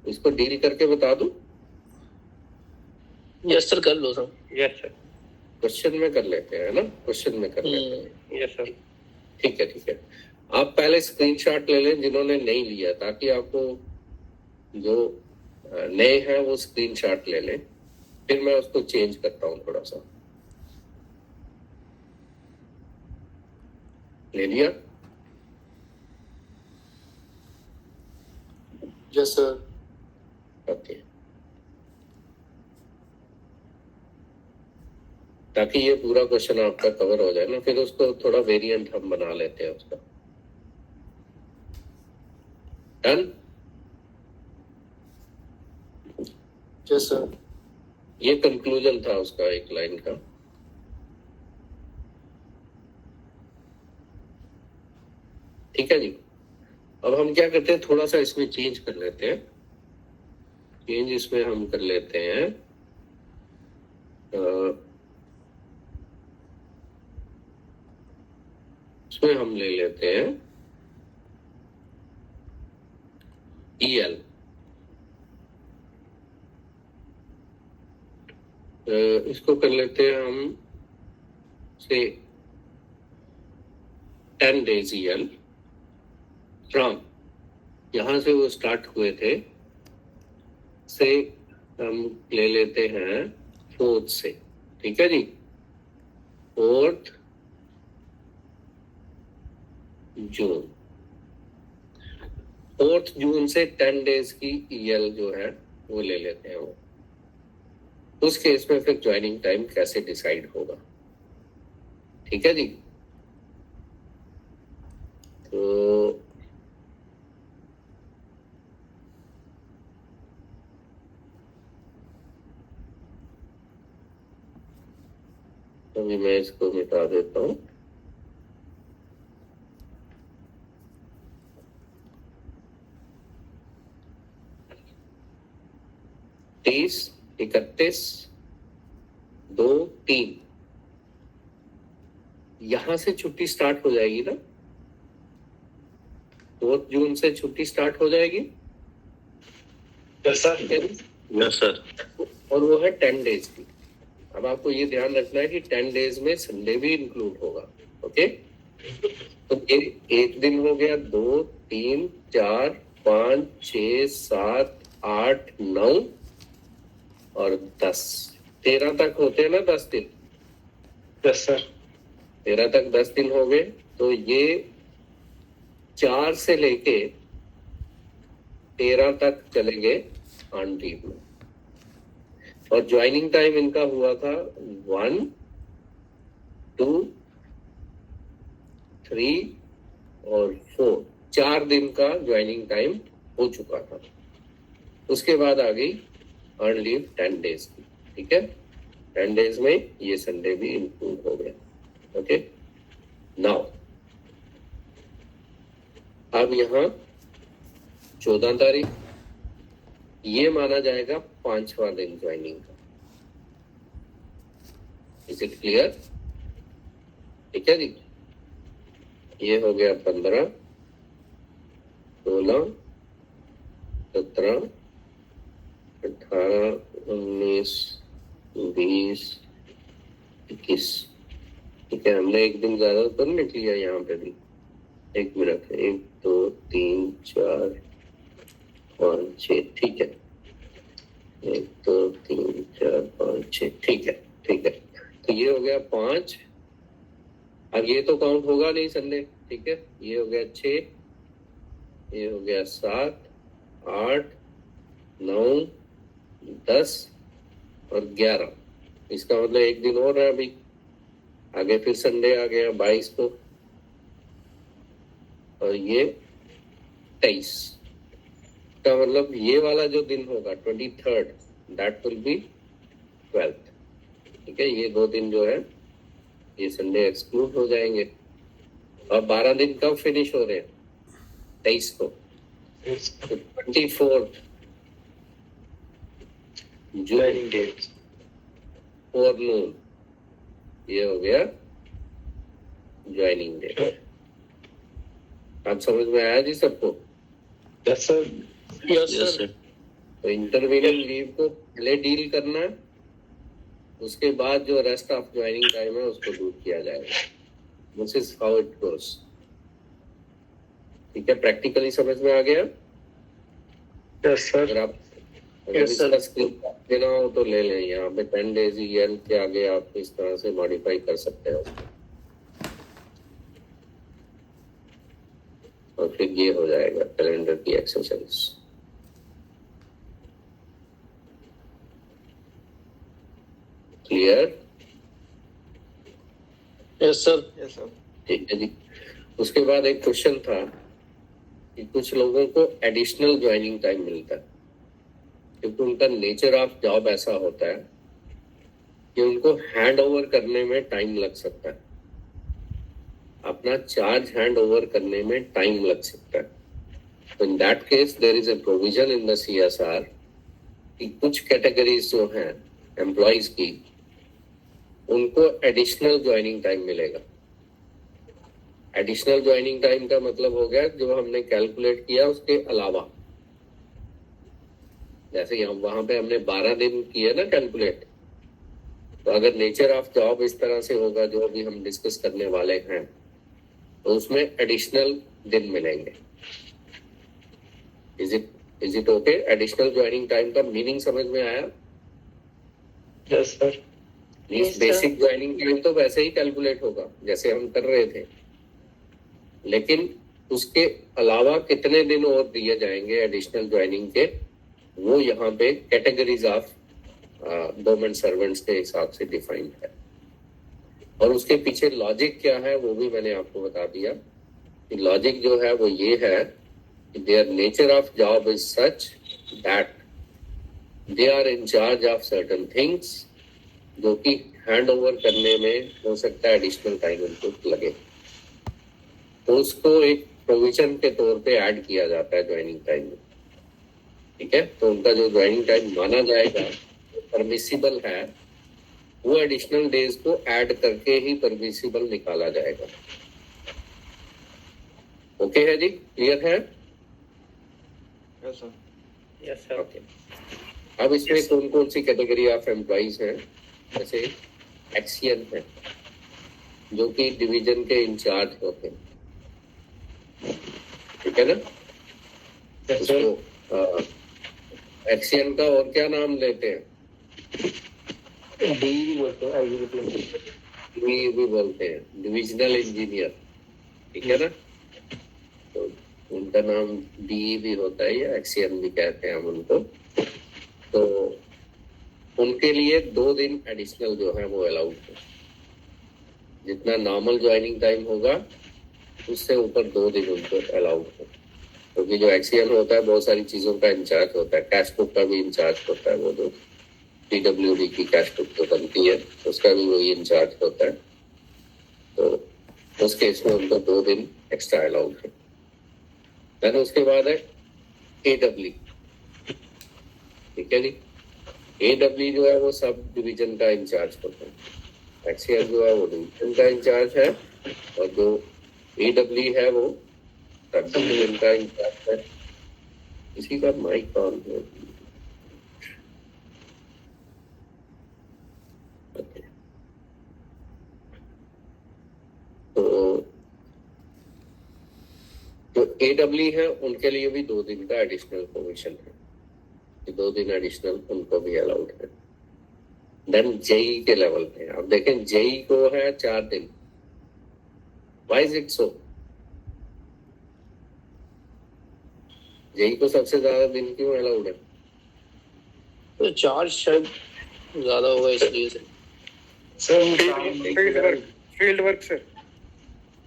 इसको डील करके बता दूं? यस सर, कर लो सर। Yes sir. क्वेश्चन में कर लेते हैं, है ना? क्वेश्चन में कर लेते हैं। Yes sir. ठीक है, ठीक है। आप पहले स्क्रीनशॉट ले लें जिन्होंने नहीं लिया, ताकि आपको जो नए हैं वो स्क्रीनशॉट ले लें, फिर मैं उसको चेंज करता हूँ थोड़ा सा। ले लिया? Yes sir. ओके, ताकि ये पूरा क्वेश्चन आपका कवर हो जाए ना, फिर उसको थोड़ा वेरिएंट हम बना लेते हैं उसका। डन? Yes sir. ये कंक्लूजन था उसका, एक लाइन का। ठीक है जी। अब हम क्या करते हैं, थोड़ा सा इसमें चेंज कर लेते हैं। चेंज इसमें हम कर लेते हैं, इसमें हम ले लेते हैं EL। इसको कर लेते हैं हम से 10 days EL फ्रॉम, यहां से वो स्टार्ट हुए थे, से हम ले लेते हैं 4th से। ठीक है जी, 4th जून। 4th जून से 10 days की EL जो है वो ले लेते हैं वो। उस केस में फिर ज्वाइनिंग टाइम कैसे डिसाइड होगा? ठीक है जी। तो अभी मैं इसको मिटा देता हूं। तीस, 31, 2, 3, यहां से छुट्टी स्टार्ट हो जाएगी ना? 4 जून से छुट्टी स्टार्ट हो जाएगी। Yes sir. Yes sir. और वो है 10 days की। अब आपको ये ध्यान रखना है कि 10 days में संडे भी इंक्लूड होगा। ओके, तो ये एक दिन हो गया, 2, 3, 4, 5, 6, 7, 8, 9 और 10, 13 तक होते हैं ना 10 दिन। Yes sir. 13 तक 10 दिन हो गए। तो ये 4 से लेके 13 तक चलेंगे ऑन लीव में। और ज्वाइनिंग टाइम इनका हुआ था 1, 2, 3 और 4, 4 दिन का ज्वाइनिंग टाइम हो चुका था। उसके बाद आ गई अर्न लीव 10 days की। ठीक है, 10 days में ये संडे भी इंक्लूड हो गया। ओके, नाउ अब यहाँ 14 तारीख, ये माना जाएगा 5वां दिन ज्वाइनिंग का। Is it clear? ठीक है जी। ये हो गया 15, 16, 17, 18, 19, 20, 21। ठीक है, हमने एक दिन ज्यादा तो नहीं लिख लिया यहाँ पे भी। एक मिनट, 1, 2, 3, 4, 5, 6। ठीक है, 1, 2, 3, 4, 5, 6। ठीक है, ठीक है। तो ये हो गया 5। अब ये तो काउंट होगा नहीं संडे। ठीक है, ये हो गया 6, ये हो गया 7, 8, 9, 10 और 11। इसका मतलब एक दिन और है अभी आगे। फिर संडे आ गया 22 को, और ये 23 का मतलब ये वाला जो दिन होगा 23rd, that will B 12th। ठीक है, ये 2 दिन जो है ये संडे एक्सक्लूड हो जाएंगे। और 12 दिन कब फिनिश हो रहे हैं? 23 को। तो 24th ज्वाइनिंग डेट। फोरनून, ये हो गया ज्वाइनिंग डेट। आप समझ में आया जी सबको? Yes, sir. Yes Yes, sir. sir. तो इंटरवीनिंग लीव को पहले डील करना है, उसके बाद जो रेस्ट ऑफ ज्वाइनिंग टाइम है उसको दूर किया जाएगा. This is how it goes. ठीक है, प्रैक्टिकली समझ में आ गया. Yes, sir. अगर आप Yes, sir. इसका स्क्रिप्ट देना हो तो ले लें. यहाँ पे 10 days EL के आगे आप इस तरह से मॉडिफाई कर सकते हो और फिर ये हो जाएगा कैलेंडर की exercise. Clear. Yes sir. Yes, sir. ठीक है जी. उसके बाद एक क्वेश्चन था कि कुछ लोगों को एडिशनल ज्वाइनिंग टाइम मिलता है क्योंकि उनका नेचर ऑफ जॉब ऐसा होता है कि उनको हैंड ओवर करने में टाइम लग सकता है. अपना चार्ज हैंड ओवर करने में टाइम लग सकता है. तो in that case there is a provision in the CSR कि कुछ कैटेगरीज जो हैं एम्प्लॉइज की, उनको एडिशनल ज्वाइनिंग टाइम मिलेगा. एडिशनल ज्वाइनिंग टाइम का मतलब हो गया जो हमने कैलकुलेट किया उसके अलावा. जैसे यहाँ वहां पे हमने 12 दिन किए ना कैलकुलेट, तो अगर नेचर ऑफ जॉब इस तरह से होगा जो अभी हम डिस्कस करने वाले हैं, तो उसमें एडिशनल दिन मिलेंगे. Is it okay? Additional joining time का मीनिंग समझ में आया? Yes, sir. Yes, sir. Basic joining time तो वैसे ही कैलकुलेट होगा जैसे हम कर रहे थे, लेकिन उसके अलावा कितने दिन और दिए जाएंगे एडिशनल ज्वाइनिंग के, वो यहाँ पे कैटेगरीज ऑफ गवर्नमेंट सर्वेंट्स के हिसाब से डिफाइंड है. और उसके पीछे लॉजिक क्या है वो भी मैंने आपको बता दिया. कि लॉजिक जो है वो ये है कि their nature of job is such that they are in charge of certain things, जो कि हैंड ओवर करने में हो सकता है एडिशनल टाइम उनको लगे, तो उसको एक प्रोविजन के तौर पे ऐड किया जाता है ज्वाइनिंग टाइम में. ठीक है, तो उनका जो ज्वाइनिंग टाइम माना जाएगा परमिसिबल है, वो एडिशनल डेज को ऐड करके ही परमिसिबल निकाला जाएगा. ओके है जी, क्लियर है? Yes, sir. Yes sir. Okay. अब इसमें कौन कौन सी कैटेगरी ऑफ एम्प्लॉइज हैं? जैसे एक्सियन है जो कि डिवीजन के इंचार्ज होते हैं. ठीक है ना? Yes, sir. उसको एक्सियन का और क्या नाम लेते हैं? डी बोलते हैं DE भी बोलते हैं, डिविजनल इंजीनियर. ठीक है ना? तो उनका नाम DE भी होता है या एक्सियन भी कहते हैं हम उनको. तो उनके लिए 2 दिन एडिशनल जो है वो अलाउड है. जितना नॉर्मल ज्वाइनिंग टाइम होगा उससे ऊपर 2 दिन उनको अलाउड है. क्योंकि जो एक्सियन होता है बहुत सारी चीजों का इंचार्ज होता है. कैश बुक का भी इंचार्ज होता है, वो जो PWD की कैश बुक जो बनती है उसका भी वही इंचार्ज होता है. तो उस केस में उनको 2 दिन एक्स्ट्रा अलाउड है. देन उसके बाद है AW. ठीक है जी. AW जो है वो सब डिवीजन का इंचार्ज होता है. एक्सियन जो है वो डिवीजन का इंचार्ज है और जो AW है वो सब डिवीजन का इंचार्ज है. इसी का माइक ऑन है. Okay. तो जो AW है उनके लिए भी 2 दिन का एडिशनल प्रोविजन है. 2 दिन एडिशनल उनको भी अलाउड है. देन JE के लेवल पे अब देखें, JE को है 4 दिन. Why is it so? JE को सबसे ज्यादा दिन क्यों अलाउड है? तो चार्ज शायद ज्यादा होगा इसलिए से. Field work sir.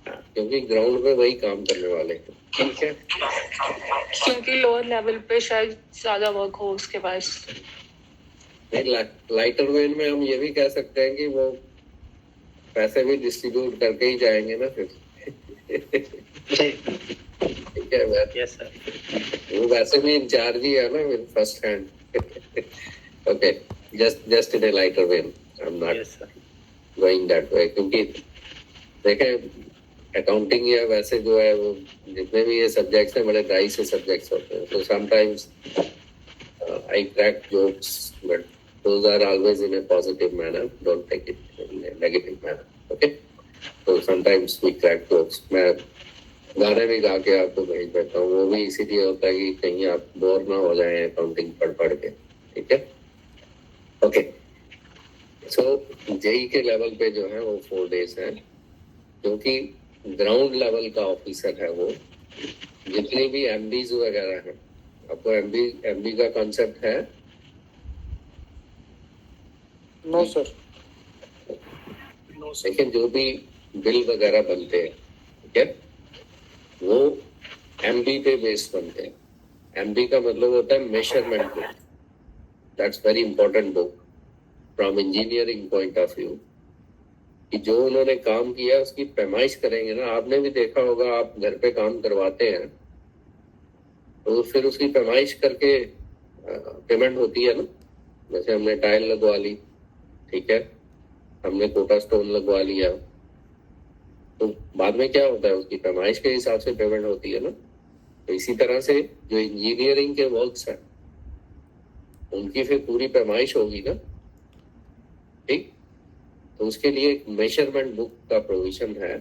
क्योंकि ग्राउंड पे वही काम करने वाले हैं. ठीक है, क्योंकि लोअर लेवल पे शायद ज्यादा वर्क हो उसके पास. लाइटर वेन में हम ये भी कह सकते हैं कि वो पैसे भी डिस्ट्रीब्यूट करके ही जाएंगे ना फिर. ठीक है वैसे यस सर. वो वैसे भी इंचार्ज ही है ना first hand. Okay, just in A lighter when. I am not yes sir. Going that way. क्योंकि देखें अकाउंटिंग या वैसे जो है वो जितने भी ये सब्जेक्ट्स हैं बड़े ड्राई से सब्जेक्ट्स होते हैं. So sometimes I crack jokes, but those are always in a positive manner. Don't take it in a negative manner. Okay? So sometimes we crack jokes. मैं गाने भी गा के आपको भेज देता हूँ. वो भी इसीलिए होता है कि कहीं आप बोर ना हो जाएं अकाउंटिंग पढ़ के. ठीक है? ओके. सो जेई के लेवल पे जो है वो 4 days है, क्योंकि ग्राउंड लेवल का ऑफिसर है वो. जितनी भी एमडीज वगैरह हैं, आपको एमडी का कॉन्सेप्ट है? No sir. लेकिन जो भी बिल वगैरह बनते हैं, ठीक है, वो एमबी पे बेस्ड बनते हैं. एमबी का मतलब होता है measurement book. That's very important book from engineering point of view, कि जो उन्होंने काम किया उसकी पैमाइश करेंगे ना. आपने भी देखा होगा, आप घर पे काम करवाते हैं तो फिर उसकी पैमाइश करके पेमेंट होती है ना. जैसे हमने टाइल लगवा ली, ठीक है, हमने कोटा स्टोन लगवा लिया, तो बाद में क्या होता है, उसकी पैमाइश के हिसाब से पेमेंट होती है ना. तो इसी तरह से जो इंजीनियरिंग के वर्क्स हैं उनकी फिर पूरी पैमाइश होगी ना. ठीक, तो उसके लिए एक मेजरमेंट बुक का प्रोविजन है,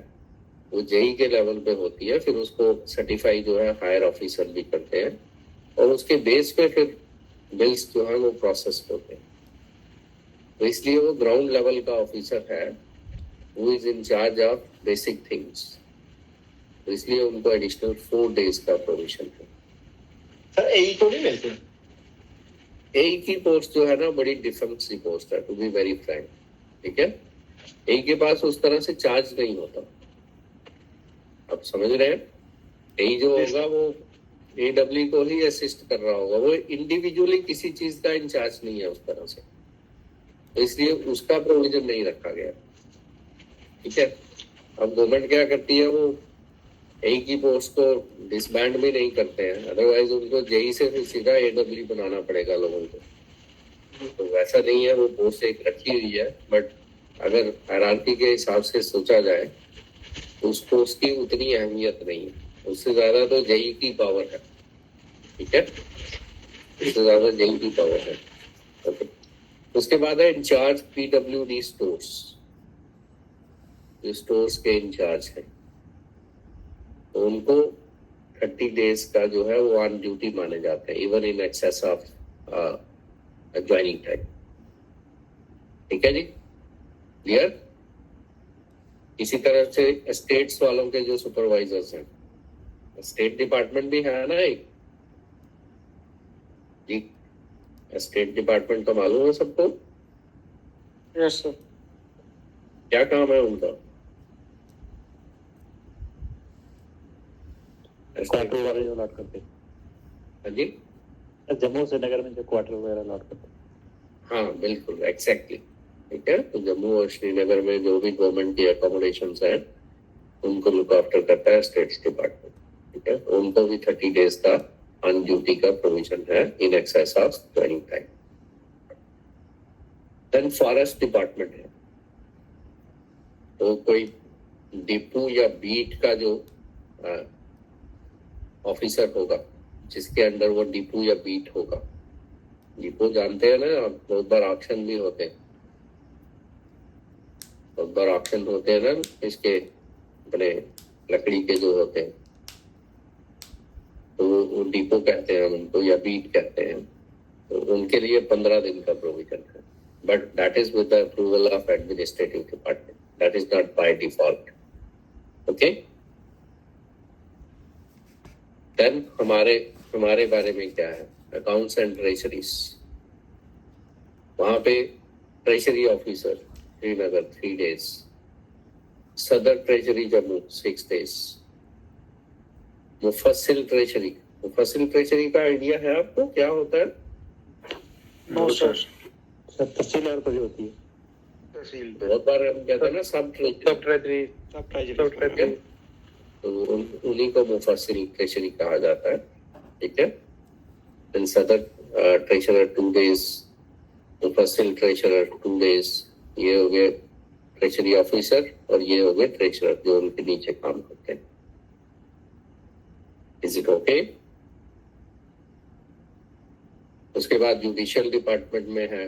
वो जेई के लेवल पे होती है. फिर उसको सर्टिफाई जो है हायर ऑफिसर भी करते हैं, और उसके बेस पे फिर बिल्स जो है वो प्रोसेस होते हैं. तो इसलिए वो ग्राउंड लेवल का ऑफिसर है, who is in charge of basic things. तो इसलिए उनको एडिशनल 4 days का प्रोविजन है. सर एई तो नहीं मिलते? एई की पोस्ट जो है ना बड़ी डिफेंस की पोस्ट है, टू बी वेरी फ्रैंक. ठीक है, एई के पास उस तरह से चार्ज नहीं होता. आप समझ रहे हैं? एई जो होगा वो एडब्ल्यू को ही असिस्ट कर रहा होगा, वो इंडिविजुअली किसी चीज का इंचार्ज नहीं है उस तरह से. तो इसलिए उसका प्रोविजन नहीं रखा गया. ठीक है, अब गवर्नमेंट क्या करती है, वो एई की पोस्ट को डिसबैंड भी नहीं करते हैं, अदरवाइज उनको जेई से फिर सीधा एडब्ल्यू बनाना पड़ेगा लोगों को. तो वैसा नहीं है, वो पोस्ट एक रखी हुई है. बट अगर हायरार्की के हिसाब से सोचा जाए तो उस पोस्ट की उतनी अहमियत नहीं है. उससे ज्यादा तो जेई की पावर है. ठीक है, उससे ज्यादा जेई की पावर है. ओके, उसके बाद है इंचार्ज पीडब्ल्यूडी स्टोर्स. जो स्टोर्स के इंचार्ज है तो उनको 30 days का जो है वो ऑन ड्यूटी माने जाते हैं, even in excess of joining time. ठीक है जी, क्लियर? इसी तरह से स्टेट्स वालों के जो सुपरवाइजर्स हैं, स्टेट डिपार्टमेंट भी है ना एक जी. स्टेट डिपार्टमेंट का मालूम है सबको? Yes sir. क्या काम है उनका? क्वार्टर वगैरह जो अलॉट करते हैं. हाँ जी, जम्मू श्रीनगर में जो क्वार्टर वगैरह अलॉट करते हैं. हाँ बिल्कुल, एग्जैक्टली. ठीक है, तो जम्मू और श्रीनगर में जो भी गवर्नमेंट की अकोमोडेशंस हैं उनको लुक आफ्टर करता है स्टेट्स डिपार्टमेंट. ठीक है, तो उनको भी 30 days का ऑन ड्यूटी का प्रोविजन है in excess of joining time. Then forest department है, तो कोई डिपो या बीट का जो ऑफिसर होगा जिसके अंडर वो डिपो या बीट होगा. डिपो जानते हैं ना आप, बहुत बार ऑक्शन भी होते हैं, बहुत बार ऑक्शन होते हैं ना इसके अपने लकड़ी के जो होते हैं, तो वो डिपो कहते हैं उनको, या बीट कहते हैं. तो उनके लिए 15 दिन का प्रोविजन है, but that is with the approval of administrative department. That is not by default. Okay, then हमारे बारे में क्या है, अकाउंट्स एंड ट्रेजरीज. वहां पे ट्रेजरी ऑफिसर श्रीनगर 3 days, सदर ट्रेजरी जम्मू 6 days, मुफस्सिल ट्रेजरी का आइडिया है आपको क्या होता है? No sir. सर तहसील लेवल पर भी होती है. तहसील बहुत बार हम कहते हैं ना सब ट्रेजरी, सब ट्रेजरी. तो उन्हीं को मुफस्सिल ट्रेजरी कहा जाता है. ठीक है, देन सदर ट्रेजरर 2 days, मुफस्सिल ट्रेजरर 2 days, ये हो गए ट्रेजरी ऑफिसर, और ये हो गए ट्रेजरर जो उनके नीचे काम करते हैं। Is it okay? उसके बाद जुडिशियल डिपार्टमेंट में है,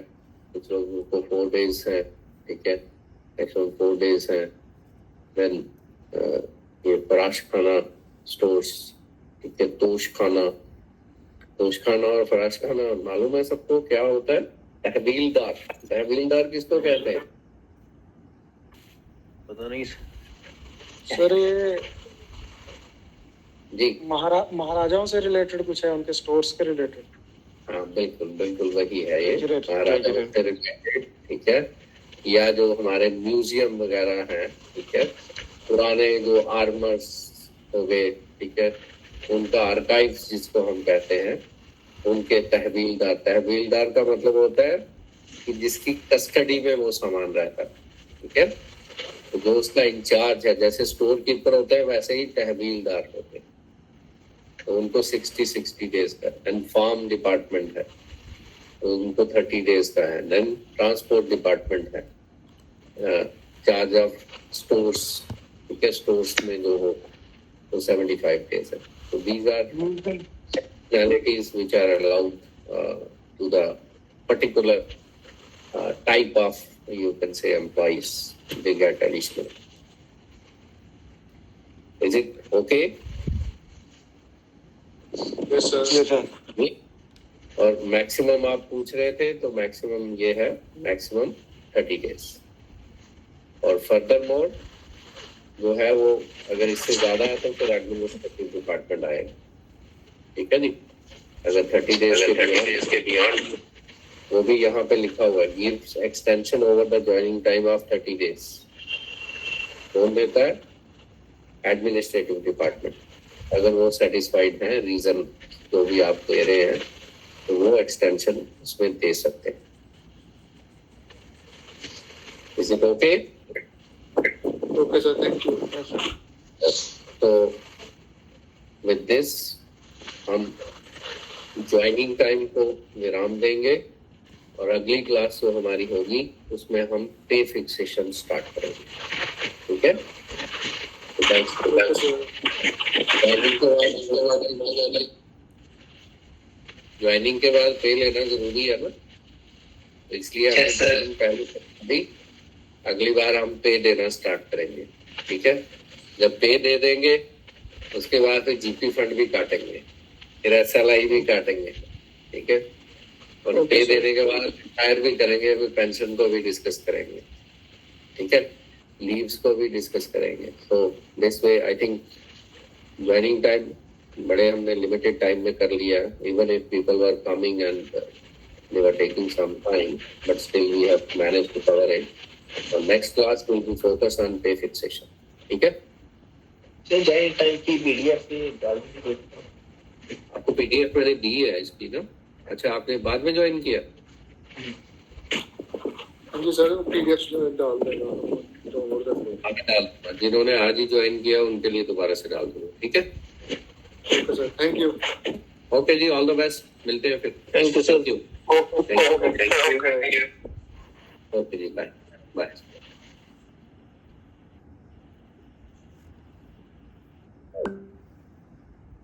कुछ लोगों को 4 days है, ठीक है, मैक्सिमम 4 days है। देन ये फराश खाना स्टोर्स, ठीक है, तोश खाना और फराश खाना मालूम है सबको क्या होता है? तहवीलदार। तहवीलदार किसको कहते हैं? पता नहीं सर ये जी महाराजाओं से रिलेटेड कुछ है, उनके स्टोर्स के रिलेटेड। हाँ, बिल्कुल बिल्कुल वही है ये, Accurate, महाराजा accurate. से related, ठीक है। या जो हमारे म्यूजियम वगैरह हैं, ठीक है, पुराने जो आर्मर्स हो गए, ठीक है, उनका आर्काइव्स जिसको हम कहते हैं, उनके तहवीलदार। तहवीलदार का मतलब होता है कि जिसकी कस्टडी में वो सामान रहता है, ठीक है, तो जो उसका इंचार्ज है, जैसे स्टोर कीपर होते हैं वैसे ही तहवीलदार होते हैं। तो उनको 60 days का। एंड फार्म डिपार्टमेंट है तो उनको 30 days का है। देन ट्रांसपोर्ट डिपार्टमेंट है, चार्ज ऑफ स्टोर्स, ठीक है, स्टोर्स में जो हो तो 75 days है। तो these are penalties which are allowed to the particular type of, you can say, employees. They get additional. Is it okay? Yes, sir. और मैक्सिमम आप पूछ रहे थे, तो मैक्सिमम ये है, मैक्सिमम 30 days। और फर्दर मोर जो है वो अगर इससे ज्यादा है तो फिर एडमिनिस्ट्रेटिव डिपार्टमेंट आएगा, ठीक है जी। अगर 30 days के बियॉन्ड, वो भी यहाँ पे लिखा हुआ है, gives extension over the joining time of 30 days। कौन देता है? Administrative department. अगर वो सेटिस्फाइड है रीजन जो भी आप दे रहे हैं, तो वो एक्सटेंशन उसमें दे सकते हैं। Is it okay? Okay, sir. Thank you. तो विद दिस हम ज्वाइनिंग टाइम को विराम देंगे और अगली क्लास जो हमारी होगी उसमें हम पे फिक्सेशन स्टार्ट करेंगे, ठीक है। तो थैंक्स। ज्वाइनिंग के बाद पे लेना जरूरी है ना, तो इसलिए हमें पहले अभी अगली बार हम पे देना स्टार्ट करेंगे, ठीक है। जब पे दे देंगे उसके बाद फिर जीपी फंड भी काटेंगे, फिर SLI भी काटेंगे, ठीक है। और पे देने के बाद रिटायर भी करेंगे, फिर पेंशन को भी डिस्कस करेंगे, ठीक है, लीव्स को भी डिस्कस करेंगे। तो this way I think joining time बड़े हमने लिमिटेड टाइम में कर लिया, even if people were coming and they were taking some time, but still we have managed to cover it. So next class will be focused on pay fixation, ठीक है। Sir join time की PDF पे डाल दीजिए। आपको PDF मैंने दी है इसकी ना। अच्छा, आपने बाद में ज्वाइन किया? हाँ जी सर, PDF डाल देना तो और देना। आप डाल, जिन्होंने आज ही ज्वाइन किया उनके लिए दोबारा से डाल दूंगा, ठीक है। Okay, sir. Thank you. Okay जी, ऑल द बेस्ट, मिलते हैं फिर। Thank you, sir. Thank you. Okay. Okay जी, बाय बाय।